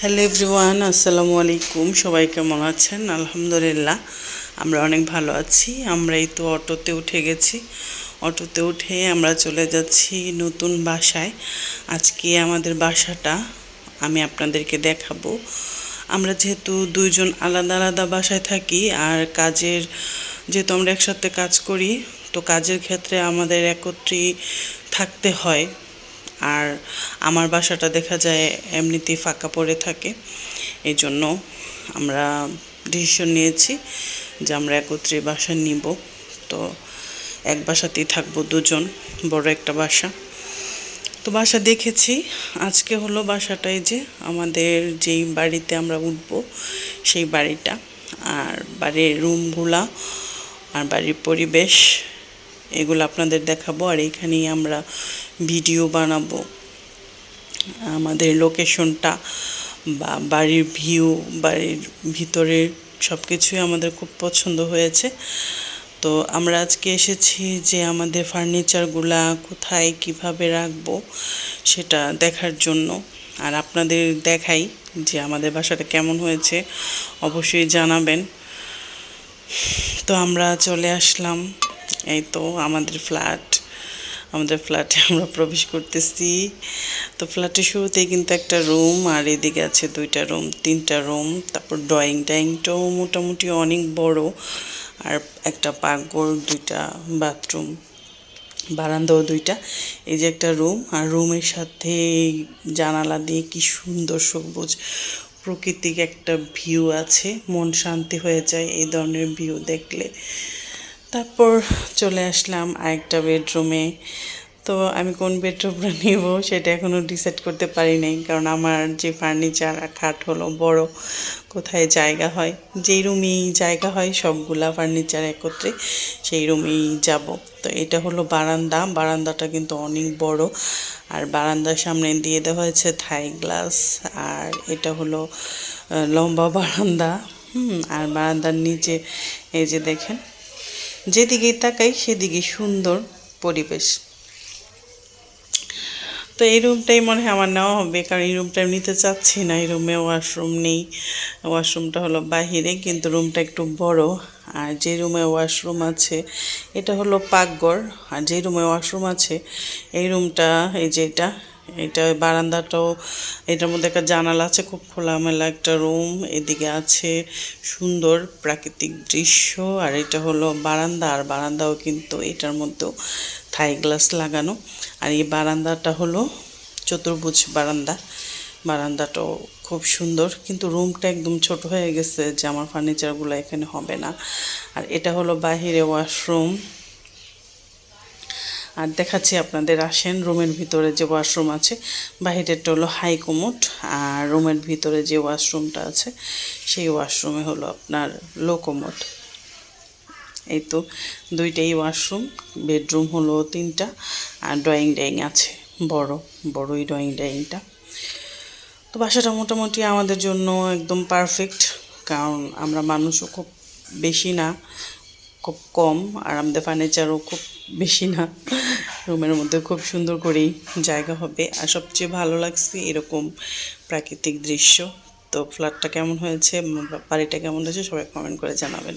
Hello everyone, আসসালামু আলাইকুম। সবাই কেমন আছেন? আলহামদুলিল্লাহ, আমরা অনেক ভালো আছি। আমরা এই তো অটোতে উঠে গেছি। অটোতে উঠে আমরা চলে যাচ্ছি নতুন বাসায়। আজকে আমাদের বাসাটা আমি আপনাদেরকে দেখাবো। আমরা যেহেতু দুইজন আলাদা আলাদা বাসায় থাকি, আর যেহেতু আমরা একসাথে কাজ করি, তো কাজের ক্ষেত্রে আমাদের একত্রেই থাকতে হয়। আর আমার বাসাটা দেখা যায় এমনিতেই ফাঁকা পড়ে থাকে। এই জন্য আমরা ডিসিশন নিয়েছি যে আমরা একত্রে বাসা নিব। তো এক বাসাতেই থাকবো দুজন, বড় একটা বাসা। তো বাসা দেখেছি। আজকে হলো বাসাটাই যে আমাদের যেই বাড়িতে আমরা উঠবো সেই বাড়িটা, আর বাড়ির রুমগুলা আর বাড়ির পরিবেশ এগুলো আপনাদের দেখাবো। আর এইখানেই আমরা ভিডিও বানাবো। আমাদের লোকেশনটা বা বাড়ির ভিউ, বাড়ির ভিতরের সব কিছুই আমাদের খুব পছন্দ হয়েছে। তো আমরা আজকে এসেছি যে আমাদের ফার্নিচারগুলা কোথায় কিভাবে রাখবো সেটা দেখার জন্য। আর আপনাদের দেখাই যে আমাদের বাসাটা কেমন হয়েছে, অবশ্যই জানাবেন। তো আমরা চলে আসলাম, এই তো আমাদের ফ্ল্যাটে আমরা প্রবেশ করতেছি। তো ফ্ল্যাটের শুরুতেই কিন্তু একটা রুম, আর এদিকে আছে দুইটা রুম, তিনটা রুম। তারপর ড্রয়িংটাও মোটামুটি অনেক বড়, আর একটা পাকঘর, দুইটা বাথরুম, বারান্দাও দুইটা। এই যে একটা রুম, আর রুমের সাথে জানালা দিয়ে কি সুন্দর সবুজ প্রকৃতিক একটা ভিউ আছে। মন শান্তি হয়ে যায় এই ধরনের ভিউ দেখলে। তারপর চলে আসলাম আরেকটা বেডরুমে। তো আমি কোন বেডরুমটা নিব সেটা এখনও ডিসাইড করতে পারি নাই, কারণ আমার যে ফার্নিচার আর খাট হলো বড়, কোথায় জায়গা হয়, যেই রুমেই জায়গা হয় সবগুলা ফার্নিচার একত্রে সেই রুমেই যাব। তো এটা হলো বারান্দাটা কিন্তু অনেক বড়, আর বারান্দার সামনে দিয়ে দেওয়া হয়েছে থাই গ্লাস। আর এটা হলো লম্বা বারান্দা। আর বারান্দার নিচে এই যে দেখেন, যেদিকেই তাকাই সেদিকে সুন্দর পরিবেশ। তো এই রুমটাই মনে হয় আমার নেওয়া হবে, কারণ এই রুমটা আমি নিতে চাচ্ছি না। এই রুমে ওয়াশরুম নেই, ওয়াশরুমটা হলো বাহিরে, কিন্তু রুমটা একটু বড়। আর যে রুমে ওয়াশরুম আছে এটা হলো পাকঘর, আর যে রুমে ওয়াশরুম আছে এই রুমটা, এই যে এটা বারান্দাটাও, এটার মধ্যে একটা জানালা আছে, খুব খোলামেলা একটা রুম। এদিকে আছে সুন্দর প্রাকৃতিক দৃশ্য। আর এটা হলো বারান্দা, আর বারান্দাও কিন্তু এটার মধ্যেও থাই গ্লাস লাগানো। আর এই বারান্দাটা হলো চতুর্ভুজ বারান্দাটাও খুব সুন্দর, কিন্তু রুমটা একদম ছোট হয়ে গেছে যে আমার ফার্নিচারগুলো এখানে হবে না। আর এটা হলো বাহিরে ওয়াশরুম। আর দেখাচ্ছি আপনাদের, আসেন। রুমের ভিতরে যে ওয়াশরুম আছে, বাহিরেরটা হলো হাই কমোড, আর রুমের ভিতরে যে ওয়াশরুমটা আছে সেই ওয়াশরুমে হলো আপনার লো কমোড। এই তো দুইটাই ওয়াশরুম, বেডরুম হলো তিনটা, আর ড্রয়িং আছে, বড়ই ড্রয়িংটা। তো বাসাটা মোটামুটি আমাদের জন্য একদম পারফেক্ট, কারণ আমরা মানুষও খুব বেশি না, খুব কম, আর আমাদের ফার্নিচারও খুব বেশি না। রুমের মধ্যে খুব সুন্দর করেই জায়গা হবে। আর সবচেয়ে ভালো লাগছে এরকম প্রাকৃতিক দৃশ্য। তো ফ্ল্যাটটা কেমন হয়েছে, বাড়িটা কেমন হয়েছে, সবাই কমেন্ট করে জানাবেন।